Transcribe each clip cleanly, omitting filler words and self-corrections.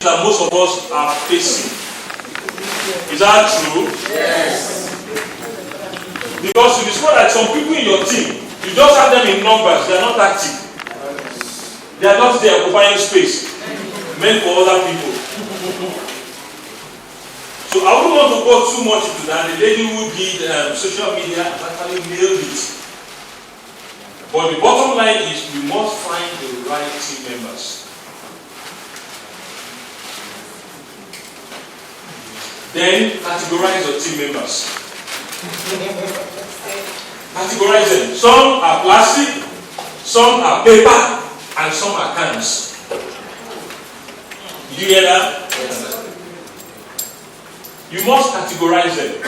that most of us are facing. Is that true? Yes. Because you discover that some people in your team, you just have them in numbers, they are not active. They are just there occupying space meant for other people. So I wouldn't want to go too much into that. The lady who did social media actually nailed it. But the bottom line is we must find the right team members. Then categorize your team members. Categorize them. Some are plastic, some are paper, and some are cans. Did you hear that? Yes. You must categorize them.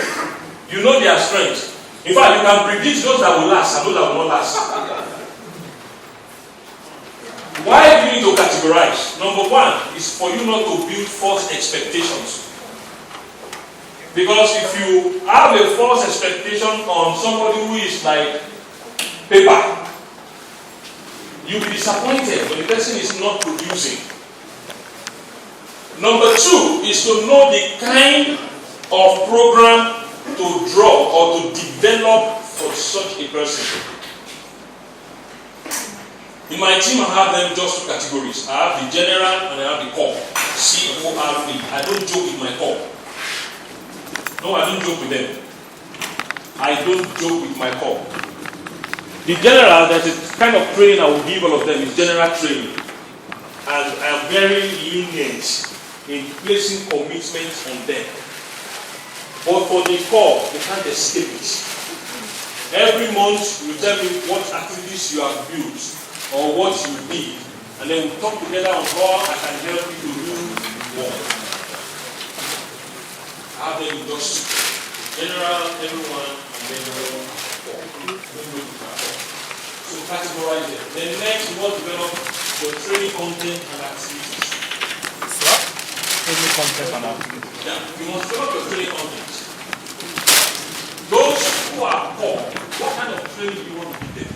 You know their strengths. In fact, you can predict those that will last and those that will not last. Why do you need to categorize? Number one is for you not to build false expectations. Because if you have a false expectation on somebody who is like paper, you'll be disappointed when the person is not producing. Number two is to know the kind of program to draw or to develop for such a person. In my team, I have them just two categories. I have the general and I have the core. C-O-R-E. I don't joke with my core. No, I don't joke with them. I don't joke with my core. The general, there's a kind of training I will give all of them, is general training. And I am very lenient in placing commitments on them. But for the core, they can't escape it. Every month, you tell me what activities you have built or what you did, and then we talk together on how I can help you to do more. I have them in just general, everyone, and then core. So categorize them. Then next, we want to develop your training content and activities. Training content and activities. Yeah, you must develop your training content. Those who are core, what kind of training do you want to give them?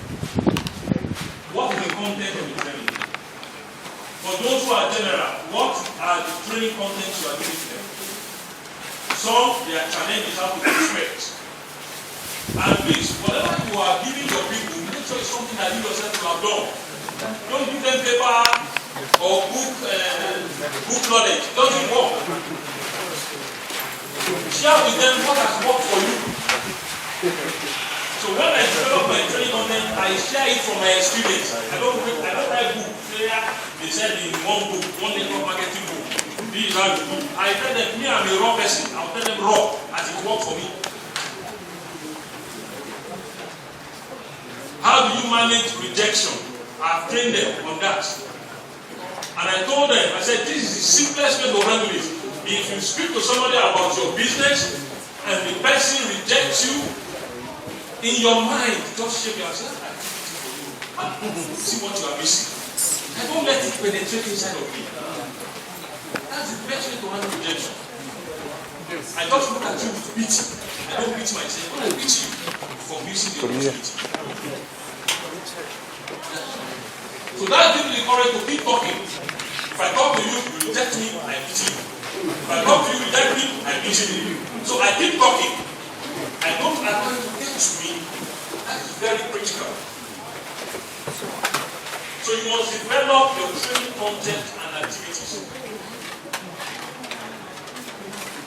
What is the content of the training? For those who are general, what are the training contents you are giving to them? Some, their challenge is how to expect. And please, whatever you are giving your people, make sure it's something that you yourself will have done. Don't give them paper or book knowledge. It doesn't work. Share with them what has worked for you. So when I develop my training content, I share it from my experience. I don't write book. They said in one book, one network marketing book. This is how you do. I tell them, me, I'm a raw person. I'll tell them raw as it works for me. How do you manage rejection? I've trained them on that. And I told them, I said, this is the simplest way to handle it. If you speak to somebody about your business and the person rejects you, in your mind, just shake your hand. See what you are missing. I don't let it penetrate inside of me. That's the best way to handle rejection. I just look at you with pity. I don't pity myself. When I pity you for missing the opportunity. So that gives me the courage to keep talking. If I talk to you, you reject me, I pity you. If I talk to you, reject me, I pity you. So I keep talking. I don't allow you to get to me. That is very critical. So you must develop your training content and activities.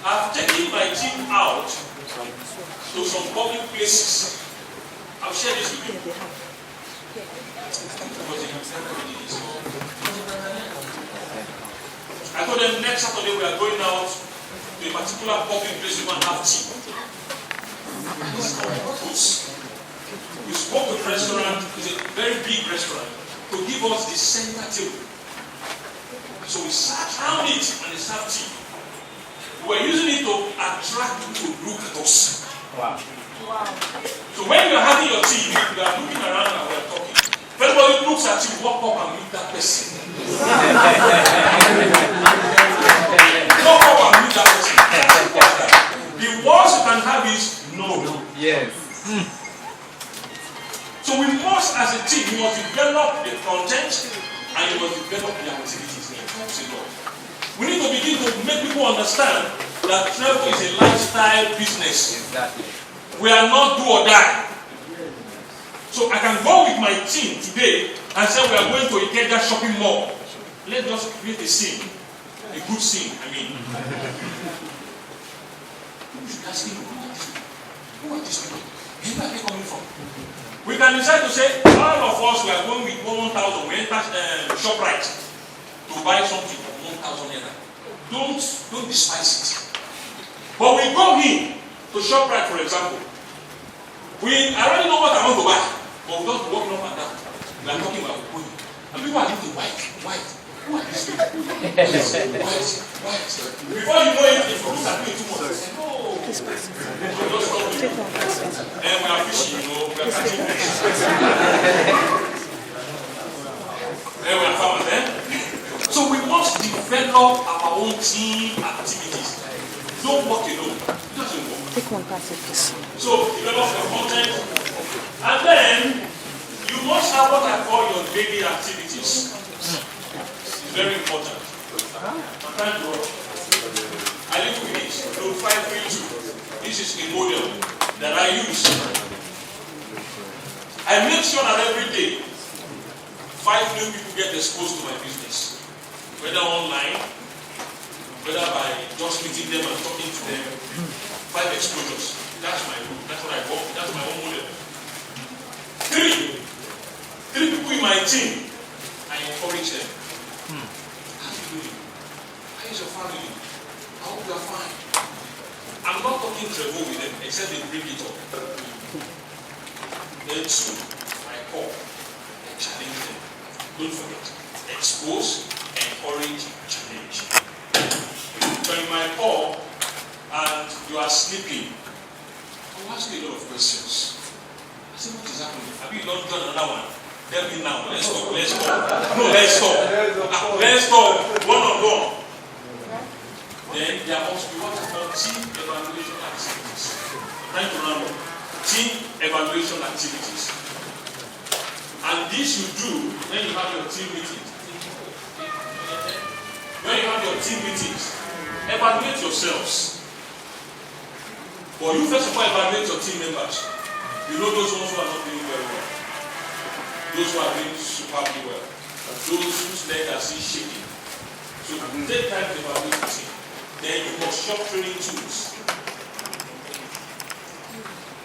I've taken my team out to some public places. I'll share this with you. I told them next Saturday we are going out to a particular public place we want to have tea. This is our purpose. We spoke with the restaurant, it's a very big restaurant, to give us the center table. So we sat around it and they served tea. We were using it to attract people to look at us. Wow. So when you are having your tea, you are looking around and we are talking. If anybody looks at you, walk up and meet that person. Walk up and meet that person. The worst you can have is no. Yes. So we must, as a team, we must develop the content and you must develop the activities in God. We need to begin to make people understand that travel is a lifestyle business. Exactly. We are not do or die. So I can go with my team today and say we are going to Ikeja shopping mall. Let's just create a scene. A good scene, I mean. You should ask him, who are these people? Where are they coming from? We can decide to say, all of us we are going with 1,000. We enter ShopRite to buy something for 1,000 naira. Don't despise it. But we go in to ShopRite, for example. I already know what I want to buy, but we don't walk up and down. We are talking about money. And people are looking white. Who are these people? White. Before you know it, if you look at me too much, say, no. And we are fishing, we are catching fish. And we are farmers, So we must develop our own team activities. Don't work alone. It doesn't work. Take one pass it, please. So develop your content, and then you must have what I call your daily activities. It's very important. My time to work. I live with it. Note 532. This is a model that I use. I make sure that every day 5 new people get exposed to my business, whether online, whether by just meeting them and talking to them. 5 exposures. That's my rule. That's what I work. That's my own model. 3 people in my team. I encourage them. How are you doing? How is your family? I hope you are fine. I'm not talking travel with them except they bring it up. Then 2, I call and challenge them. Don't forget. Expose, encourage, challenge. So in my call, and you are sleeping, I will ask you a lot of questions. I say, what is happening? Have you not done another one? Tell me now. Let's talk. No, let's talk. One on one. Then there must be what I call team evaluation activities. Trying to remember. Team evaluation activities. And this you do when you have your team meetings. Evaluate yourselves. But you first of all evaluate your team members. You know those ones who are not doing very well. Those who are doing superbly well. Those whose legs are still shaking. So take time to evaluate the team. Then you must shop training tools.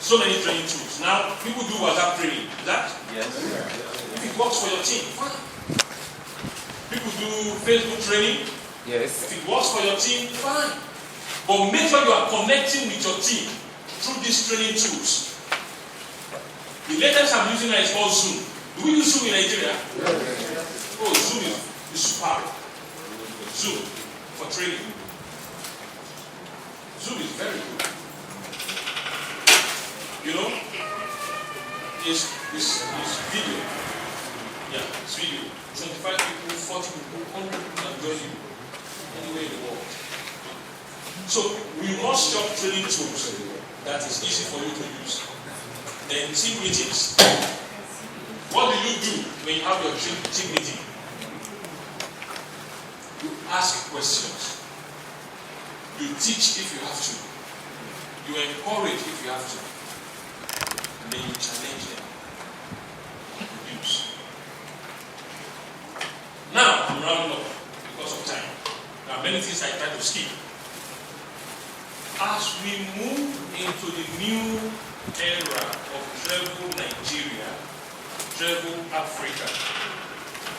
So many training tools. Now, people do WhatsApp training. Is that? Yes. If it works for your team, fine. People do Facebook training. Yes. If it works for your team, fine. But make sure you are connecting with your team through these training tools. The latest I'm using now is called Zoom. Do we use Zoom in Nigeria? Yes. Oh, Zoom is superb. Zoom for training. Zoom is very good. You know, it's video. Yeah, it's video. 25 people, 40 people, 100 people can join you anywhere in the world. So we must shop training tools that is easy for you to use. Then team meetings. What do you do when you have your team meeting? You ask questions. You teach if you have to. You encourage if you have to. And then you challenge them. Use. Now I'm rounding up because of time. There are many things I try to skip. As we move into the new era of Travel Nigeria, Travel Africa,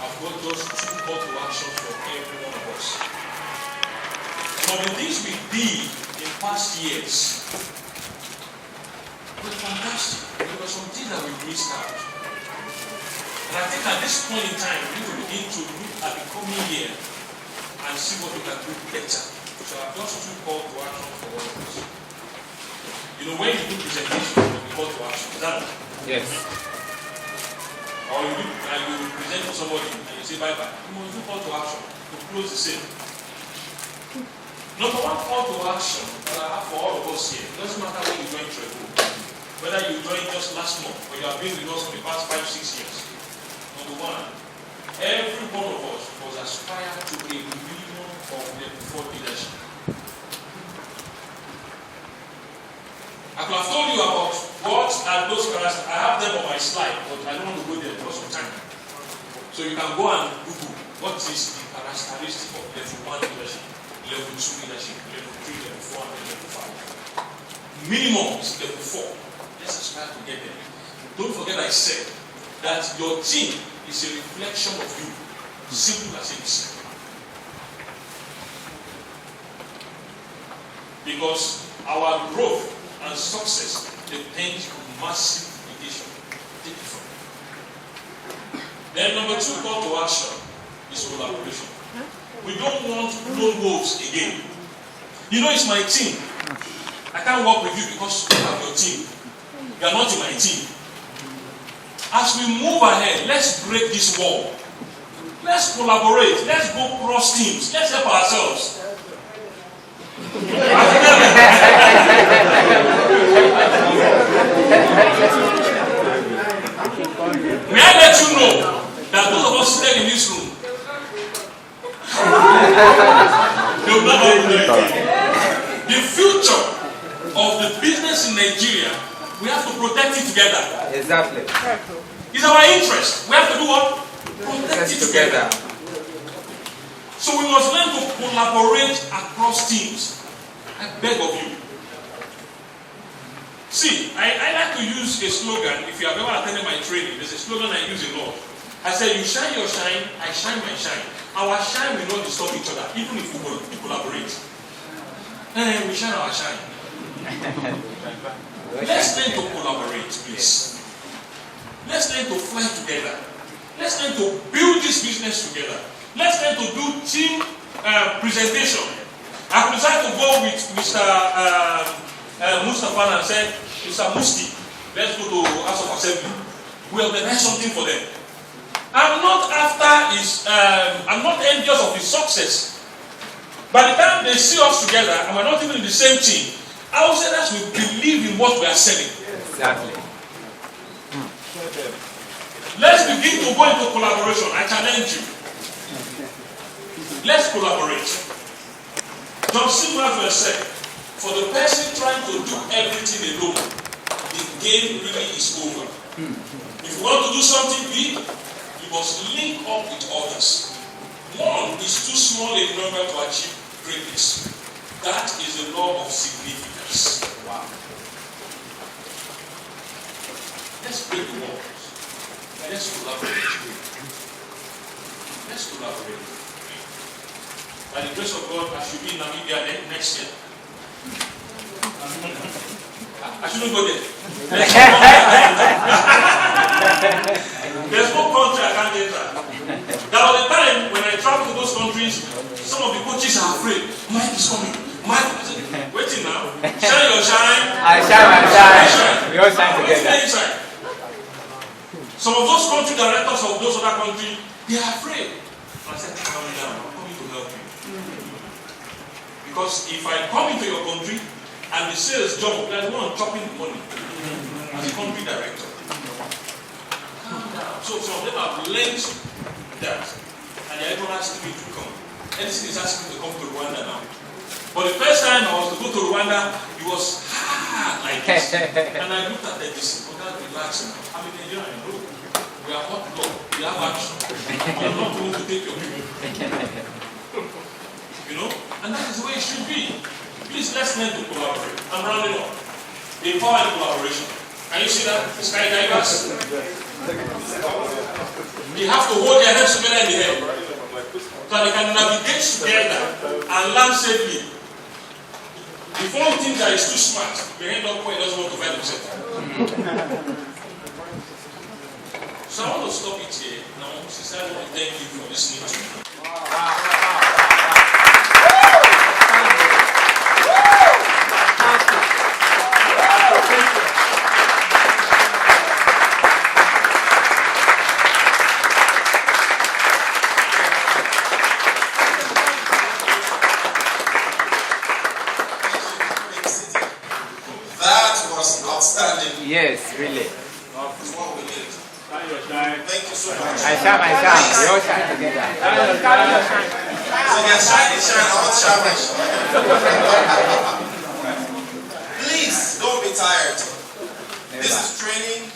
I've got just 2 call to actions for every one of us. Some of the things we did in past years were fantastic. There were some things that we missed out. And I think at this point in time, we need to begin to look at the coming year and see what we can do better. So I've just 2 call to action for all of us. You know, when you do presentation, you call to action. Is that right? Yes. Or you do, and you present to somebody and you say bye-bye. You must do call to action to close the sale. Number 1 call to action that I have for all of us here. It doesn't matter when you join Travel. Whether you joined just last month or you have been with us for the past 5-6 years. Number 1, every one of us must aspire to a minimum of the could have told you about what are those characteristics. I have them on my slide, but I don't want to go there because of time. So you can go and Google what is the characteristic of level 1 leadership, level 2 leadership, level 3, level 4, and level 5. Minimum is level 4. Let's aspire to get there. Don't forget I said that your team is a reflection of you. Simple as ABC. Because our growth and success depends on massive dedication. Take it from me. Then number 2 call to action is collaboration. We don't want lone wolves again. You know it's my team. I can't work with you because you have your team. You are not in my team. As we move ahead, let's break this wall. Let's collaborate. Let's go cross teams. Let's help ourselves. May I let you know that those of us seated in this room, the future of the business in Nigeria, we have to protect it together. Exactly. It's our interest. We have to do what? Protect it together. So we must learn to collaborate across teams. I beg of you. See, I like to use a slogan. If you have ever attended my training, there's a slogan I use a lot. I said, you shine your shine, I shine my shine. Our shine will not disturb each other, even if we collaborate. And we shine our shine. Let's learn to collaborate, please. Let's learn to fly together. Let's learn to build this business together. Let's learn to do team presentation. I could decide to go with Mr. Mustafa and said, Mr. Musti, let's go to House of Assembly. We organize something for them. I'm not after his, I'm not envious of his success. By the time they see us together, and we're not even in the same team, I will say that we believe in what we are selling. Exactly. Let's begin to go into collaboration. I challenge you. Let's collaborate. John C. Maxwell said, for the person trying to do everything alone, the game really is over. If you want to do something big, you must link up with others. One is too small a number to achieve greatness. That is the law of significance. Wow. Let's break the walls. Let's collaborate. Let's collaborate. By the grace of God, I should be in Namibia next year. I shouldn't go there. There's no country I can't enter. There was a time when I traveled to those countries, some of the coaches are afraid. Mike is coming. Mike is waiting now. Shine your shine. I shine my shine. We all shine together. Some of those country directors of those other countries, they are afraid. I said, calm down. I'm coming to help you. Because if I come into your country and the sales jump, there's one chopping the money as a country director. Calm down. So some of them have learned that, and they are even asking me to come. Anything is asking me to come to Rwanda now. But the first time I was to go to Rwanda, it was like this. And I looked at this. Oh, God, relax now. I'm in Nigeria, bro. We are hot blood. We have action. We are not going to take your people. You know? And that is the way it should be. Please, let's learn to collaborate. I'm rounding up. Empower and collaboration. Can you see that? Skydivers. They have to hold their heads together in the air so they can navigate together and land safely. If one thinks that is too smart, they end up where he doesn't want to find himself. So I want to stop it here. Now, sister, I want to thank you for listening to me. Outstanding. Yes, really. It's what we need. Thank you so much. I shine my shine. We all shine together. So you shine the shine. I want to shine my shine. Please don't be tired. This is training.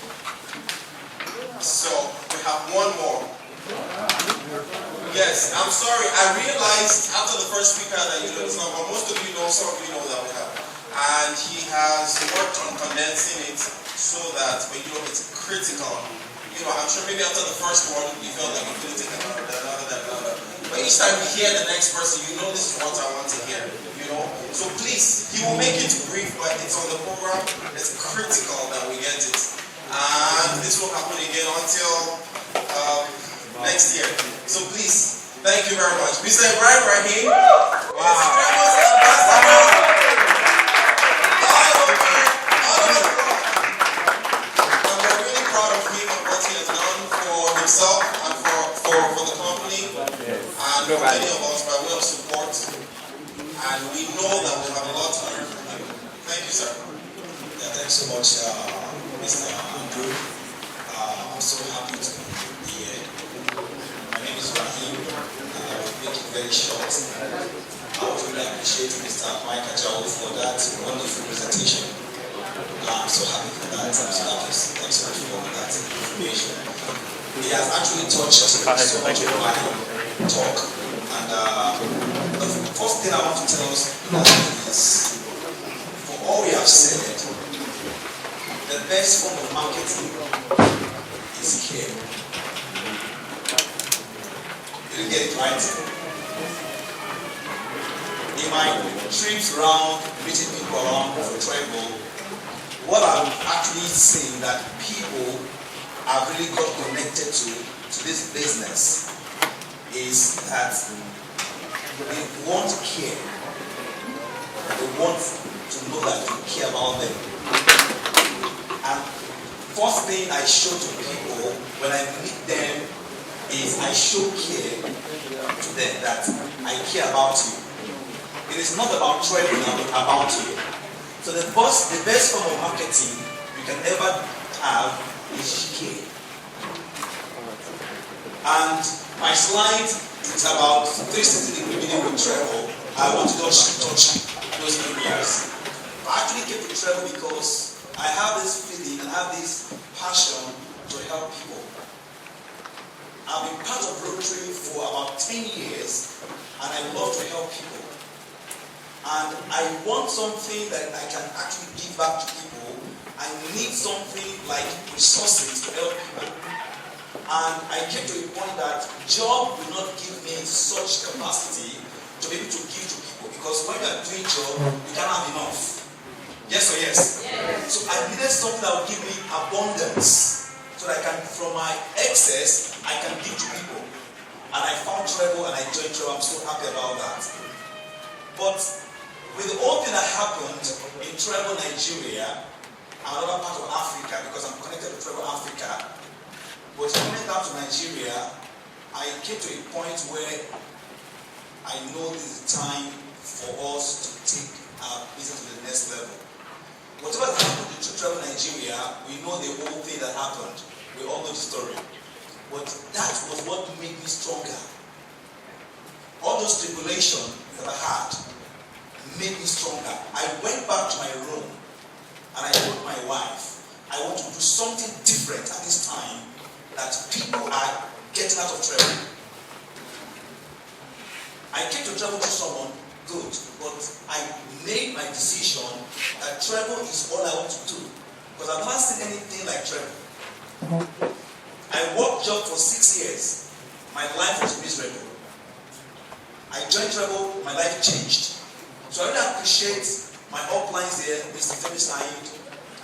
So we have one more. Yes, I'm sorry. I realized after the first speaker that it's not, but most of you know, some of you know that we have. And he has worked on condensing it so that it's critical. I'm sure maybe after the first one you felt like you couldn't take another. But each time you hear the next person, this is what I want to hear. So please, he will make it brief, but it's on the program. It's critical that we get it. And this will happen again until next year. So please, thank you very much. Mr. Ibrahim Rahim is Trevor's ambassador all over the world. And we're really proud of him and what he has done for himself and for the company and for many of us by way of support. And we know that we have a lot to learn from him. Thank you, sir. Yeah, thanks so much, Mr. Andrew. I'm so happy to be here. My name is Rahim. I will make it very short. I would really appreciate Mr. Mike Ajao for that wonderful presentation. I'm so happy for that. Thanks so much for that information. He has actually touched so much of my talk. And the first thing I want to tell us is, for all we have said, the best form of marketing is here. You didn't get it right. In my trips around, meeting people around for travel, what I'm actually seeing that people have really got connected to this business is that they want care. They want to know that you care about them. And first thing I show to people when I meet them is I show care to them, that I care about you. It is not about trading, but about you. So the best form of marketing you can ever have is care. And my slide is about 360 degree meaning with travel. I want to just touch those areas. I actually came to travel because I have this feeling and I have this passion to help people. I've been part of Rotary for about 10 years and I love to help people. And I want something that I can actually give back to people. I need something like resources to help people. And I came to a point that job will not give me such capacity to be able to give to people, because when you are doing job, you can't have enough. Yes or yes? Yes. So I needed something that would give me abundance, so that I can, from my excess, I can give to people. And I found travel and I joined travel. I'm so happy about that. But with the whole thing that happened in Travel Nigeria and other part of Africa, because I'm connected to Travel Africa, but coming down to Nigeria, I came to a point where I know this is time for us to take our business to the next level. Whatever happened in Travel Nigeria, we know the whole thing that happened. We all know the story. But that was what made me stronger. All those tribulations that I had made me stronger. I went back to my room and I told my wife, I want to do something different at this time, that people are getting out of travel. I came to travel to someone good, but I made my decision that travel is all I want to do, because I've never seen anything like travel. I worked job for 6 years. My life was miserable. I joined travel, my life changed. So I really appreciate my uplines here, Mr. Femi Said,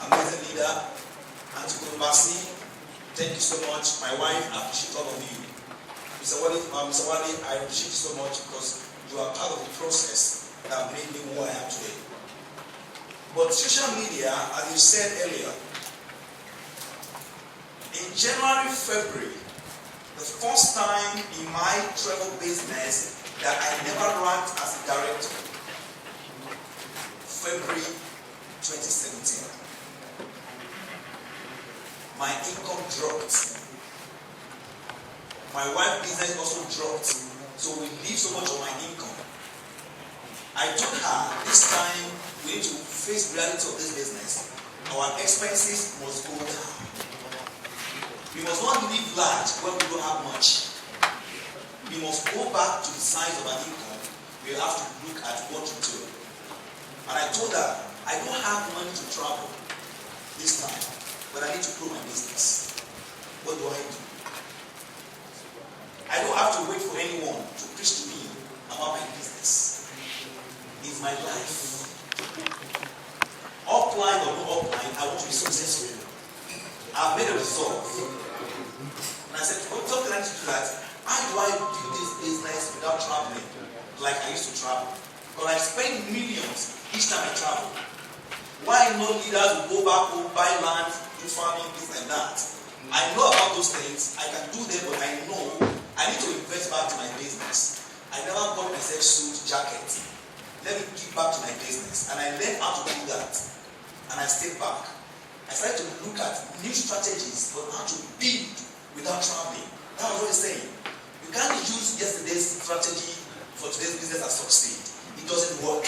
amazing leader, Auntie Kulubasi. Thank you so much. My wife, I appreciate all of you. Mr. Wale, I appreciate you so much because you are part of the process that made me who I am today. But social media, as you said earlier, in January, February, the first time in my travel business that I never ranked as a director, February 2017. My income dropped. My wife's business also dropped. So we leave so much of my income. I told her, this time we need to face the reality of this business. our expenses must go down. We must not live large when we don't have much. We must go back to the size of an income. We have to look at what to do. And I told her, I don't have money to travel this time, but I need to grow my business. What do? I don't have to wait for anyone to preach to me about my business. It's my life. Upline or no upline, I want to be successful. I've made a resolve. And I said, something I need to do that. How do I do this business without traveling like I used to travel? But I spend millions each time I travel. Why no leaders will go back home, buy land, do farming, things like that? I know about those things. I can do them, but I know I need to invest back to my business. I never bought myself suit, jacket. Let me give back to my business. And I learned how to do that. And I stayed back. I started to look at new strategies for how to build without traveling. That was what he's saying. You can't use yesterday's strategy for today's business and succeed. It doesn't work.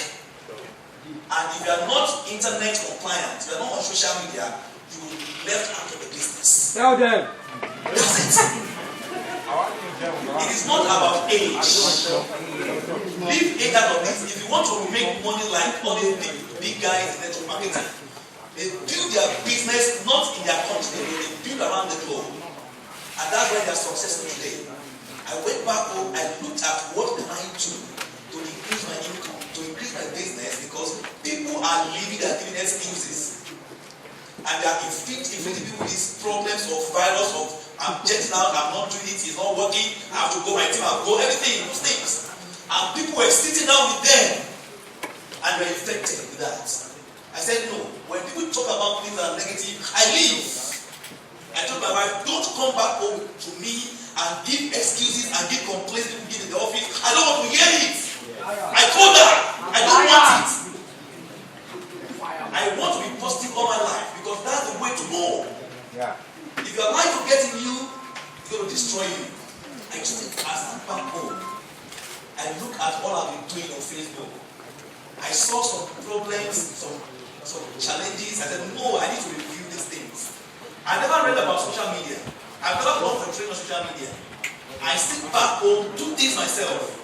And if you are not internet compliant, you are not on social media, you will be left out of the business. Tell them. That's it. It is not about age. Leave age out of this. If you want to make money like all these big guys in network marketing, they build their business not in their country, they build around the globe. And that's why they are successful today. I went back home, I looked at what can I do to increase my income, to increase my business, because people are living, they are giving excuses. And they are inflicting people with these problems of virus, of I'm jetting out, I'm not doing it, it's not working, I have to go, my team, I'll go, everything, those things. And people were sitting down with them and were infected with that. I said, no, when people talk about things that are negative, I leave. I told my wife, don't come back home to me and give excuses and give complaints people give in the office. I don't want to hear it. I told her, I don't want it. I want to be positive all my life because that's the way to go. Yeah. If your life will get in you, it's going to destroy you. I just think as I'm back home, I look at what I've been doing on Facebook. I saw some problems, some challenges. I said, no, I need to review these things. I never read about social media. I've never gone for training on social media. I sit back home, do things myself.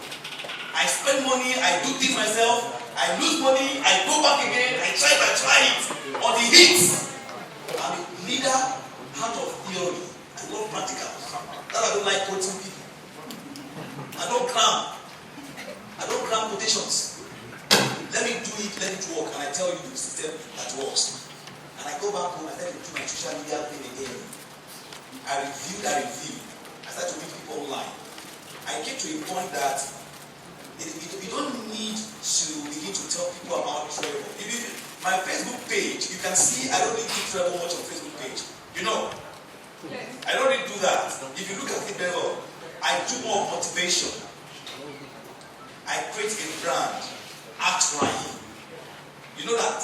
I spend money, I do things myself. I lose money, I go back again, I try it. On the hits. I'm a leader out of theory. I love practical. That I don't like quoting people. I don't cram quotations. Let me do it, let it work, and I tell you the system that works. And I go back home, I start to do my social media thing again. I review. I start to meet people online. I get to a point that you don't need to begin to tell people about Trevor. My Facebook page, you can see I don't really give Trevor much on Facebook page. You know? I don't really do that. If you look at it very well, I do more motivation. I create a brand. Ask Rahim. You know that?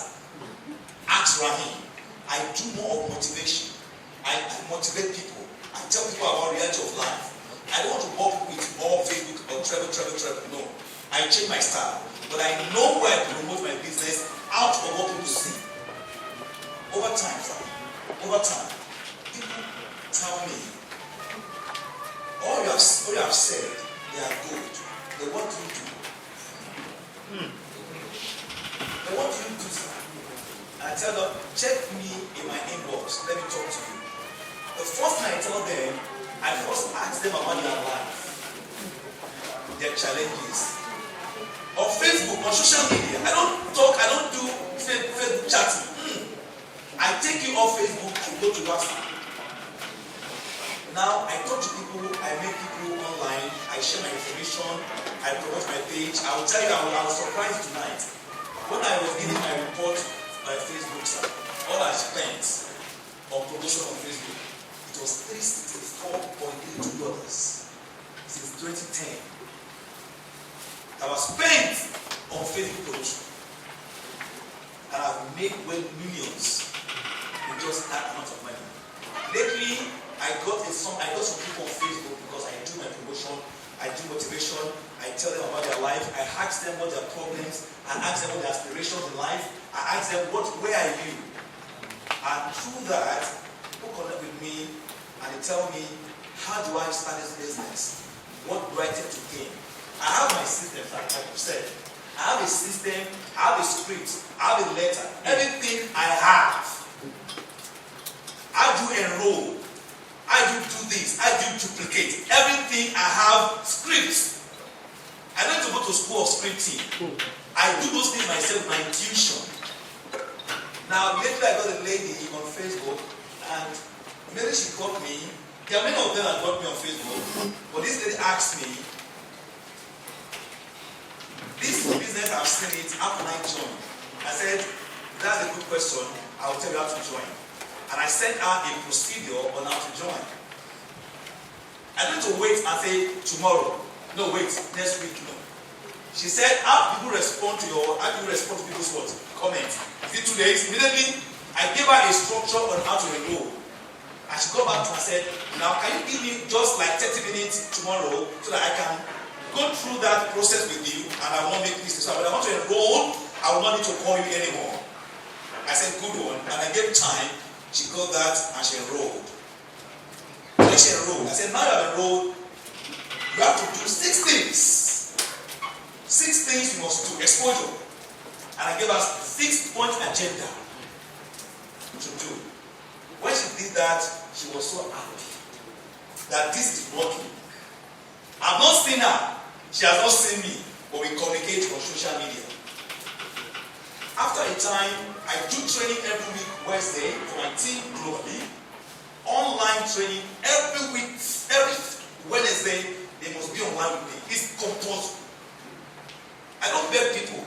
Ask Rahim. I do more of motivation. I motivate people. I tell people about reality of life. I don't want to work with all Facebook or Trevor. No. I change my style. But I know where to promote my business out of what people see. Over time, people tell me, all you have said, they are good. They want you to. They want you to. I tell them, check me in my inbox. Let me talk to you. The first thing I tell them, I first ask them about their life, their challenges. On Facebook, on social media, I don't do Facebook chatting. I take you off Facebook and go to WhatsApp. Now, I talk to people, I make people online, I share my information, I promote my page. I will tell you, I will surprise you tonight. When I was giving my report by Facebook, sir, all I spent on promotion on Facebook, it was $364.82 since 2010. That was spent on Facebook promotion. And I've made well millions with just that amount of money. Lately, I got some people on Facebook because I do my promotion, I do motivation, I tell them about their life, I ask them what their problems, I ask them what their aspirations in life, I ask them where are you? And through that, people connect with me and they tell me, how do I start this business? What do I take to gain? I have my system, like you said. I have a system, I have a script, I have a letter. Everything I have. I do enroll. I do this. I do duplicate. Everything I have scripts. I don't need to go to school of scripting. I do those things myself, my intuition. Now, lately I got a lady on Facebook, and maybe she got me. There are many of them that got me on Facebook, but this lady asked me, this business, I've seen it, how can I join? I said, that's a good question, I will tell you how to join. And I sent her a procedure on how to join. I don't need to wait and say, tomorrow. No, wait, next week, no. She said, how do you respond to people's what? Comments. Is it 2 days? Immediately, I gave her a structure on how to enroll. And she got back to me and said, now can you give me just like 30 minutes tomorrow so that I can go through that process with you and I won't make mistakes. So when I want to enroll, I will not need to call you anymore. I said, good one. And I gave time. She got that and she enrolled. So she enrolled. I said, now you have enrolled, you have to do 6 things. 6 things you must do. Exposure. And I gave her 6-point agenda to do. When she did that, she was so happy that this is working. I've not seen her. She has not seen me. But we communicate on social media. After a time, I do training every week Wednesday for my team globally. Online training every week, every Wednesday, they must be online with me. It's compulsory. I don't beg people.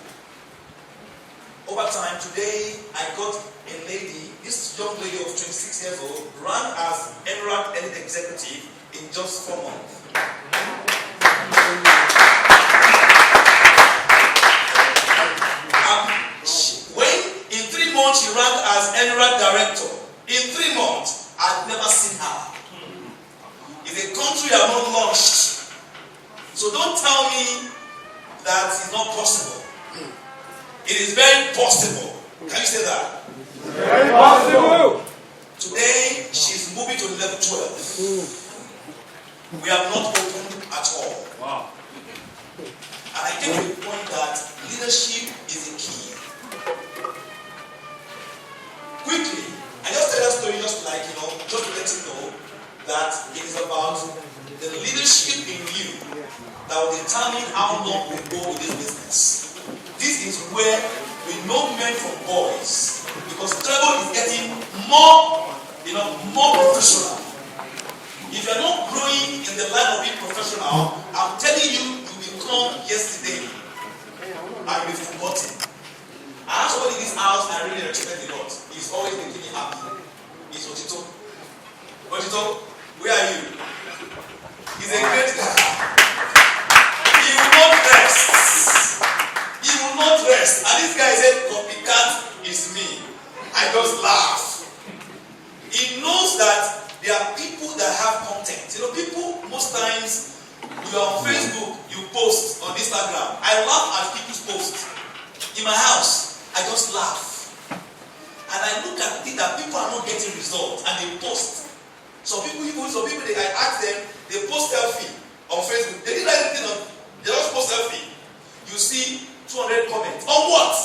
Over time, today, I got a lady, this young lady of 26 years old, ran as Emirate Elite Executive in just 4 months. When in 3 months she ran as Emirate Director, in 3 months, I'd never seen her. It's a country I have not launched. So don't tell me that it's not possible. It is very possible. Can you say that? Very possible. Today, she's moving to level 12. We have not opened at all. Wow. And I came to the point that leadership is a key. Quickly, I just tell that story just to let you know that it is about the leadership in you that will determine how long we go with this business. This is where we know men from boys, because travel is getting more professional. If you're not growing in the line of being professional, I'm telling you, you become yesterday and you'll be forgotten. I have somebody in this house I really respect a lot. He's always making me happy. He's Otito. Otito, where are you? He's a great guy. He will not rest. He will not rest. And this guy said, copycat is me. I just laugh. He knows that there are people that have content. People, most times, you are on Facebook, you post on Instagram. I laugh at people's posts. In my house, I just laugh. And I look at it that people are not getting results and they post. Some people, I ask them, they post selfie on Facebook. They didn't write anything on, they just post selfie. You see 200 comments. On what?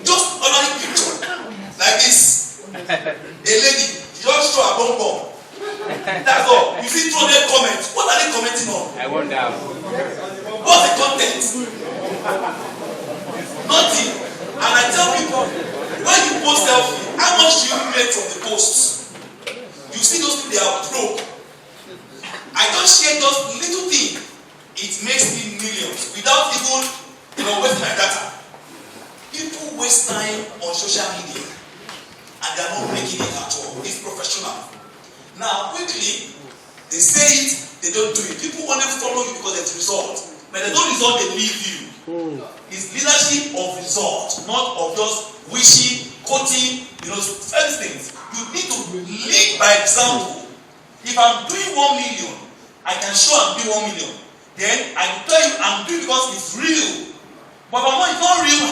Just another picture. Like this. A lady, just show a bonbon. That's all. You see 200 comments. What are they commenting on? I wonder. What's the content? Nothing. And I tell people, when you post selfie, how much do you make from the posts? You see those people, they are broke. I just share just little thing. It makes me millions without even, wasting my data. People waste time on social media and they are not making it at all. It's professional. Now, quickly, they say it, they don't do it. People only follow you because there's result. When they don't result, they leave you. It's leadership of result, not of just wishing, quoting, certain things. You need to lead by example. If I'm doing 1 million, I can show I'm doing 1 million. Then I tell you I'm doing because it's real. But if it's not real,